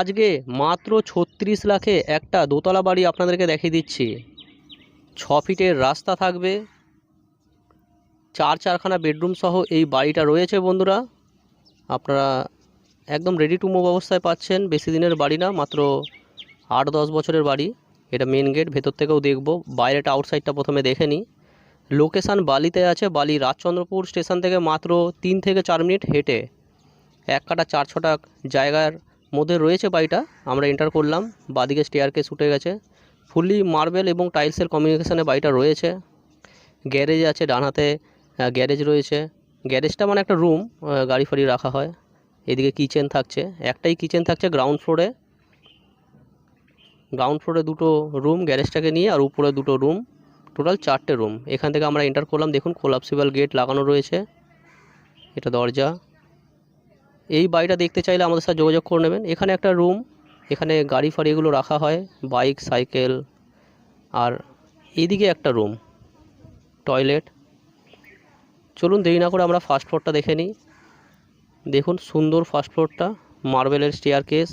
আজকে মাত্র 36 লাখে একটা দোতলা বাড়ি আপনাদেরকে দেখিয়ে দিচ্ছি। 6 ফিটের রাস্তা থাকবে, চারখানা বেডরুম সহ এই বাড়িটা রয়েছে বন্ধুরা। আপনারা একদম রেডি টু মুভ অবস্থায় পাচ্ছেন। বেশি দিনের বাড়ি না, মাত্র 8-10 বছরের বাড়ি। এটা মেন গেট, ভেতর থেকেও দেখব। বাইরেটা আউটসাইডটা প্রথমে দেখে নিই। লোকেশান বালিতে আছে। বালি রাজচন্দ্রপুর স্টেশন থেকে মাত্র 3 থেকে 4 মিনিট হেঁটে 1 কাঠা 4 ছটাক জায়গার মধ্যে রয়েছে বাড়িটা। আমরা এন্টার করলাম, বাদিকে স্টেয়ারকেস উঠে গেছে। ফুললি মার্বেল এবং টাইলসের কমিউনিকেশনে বাড়িটা রয়েছে। গ্যারেজ আছে ডান হাতে, গ্যারেজ রয়েছে। গ্যারেজটা মানে একটা রুম, গাড়ি ফাড়ি রাখা হয়। এদিকে কিচেন থাকছে, একটাই কিচেন থাকছে গ্রাউন্ড ফ্লোরে। গ্রাউন্ড ফ্লোরে 2টো রুম গ্যারেজটাকে নিয়ে, আর উপরে 2টো রুম, টোটাল 4টে রুম। এখান থেকে আমরা এন্টার করলাম, দেখুন কোলাপসিবল গেট লাগানো রয়েছে। এটা দরজা। এই বাড়িটা দেখতে চাইলে আমাদের সাথে যোগাযোগ করে নেবেন। এখানে একটা রুম, এখানে গাড়ি ফাড়ি এগুলো রাখা হয়, বাইক সাইকেল। আর এইদিকে একটা রুম, টয়লেট। চলুন দেরি না করে আমরা ফার্স্ট ফ্লোরটা দেখে নিই। দেখুন সুন্দর ফার্স্ট ফ্লোরটা, মার্বেলের স্টেয়ারকেস,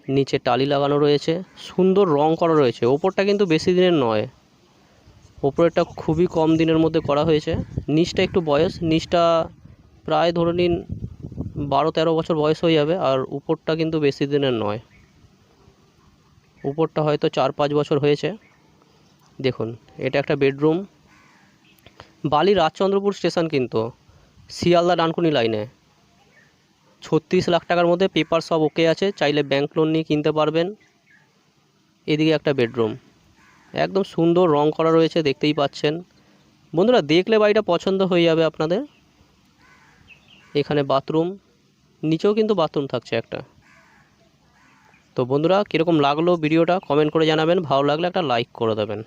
নিচে টালি লাগানো রয়েছে, সুন্দর রং করা রয়েছে। ওপরটা কিন্তু বেশি দিনের নয়, ওপরেরটা খুবই কম দিনের মধ্যে করা হয়েছে। নিচটা একটু বয়স, নিচটা প্রায় ধরে নিন 12-13 বছর বয়স হয়ে যাবে। আর উপরটা কিন্তু বেশি দিনের নয়, উপরটা হয়তো 4-5 বছর হয়েছে। দেখুন এটা একটা বেডরুম। বালি রাজচন্দ্রপুর স্টেশন, কিন্তু শিয়ালদা ডানকুনি লাইনে। 36 লাখ টাকার মধ্যে পেপার সব ওকে আছে, চাইলে ব্যাংক লোন নিয়ে কিনতে পারবেন। এদিকে একটা বেডরুম, একদম সুন্দর রং করা রয়েছে, দেখতেই পাচ্ছেন বন্ধুরা। দেখলে বাড়িটা পছন্দ হয়ে যাবে আপনাদের। এখানে বাথরুম, নিচেও কিন্তু বাথরুম থাকছে একটা। তো বন্ধুরা, কীরকম লাগলো ভিডিওটা কমেন্ট করে জানাবেন। ভালো লাগলে একটা লাইক করে দেবেন।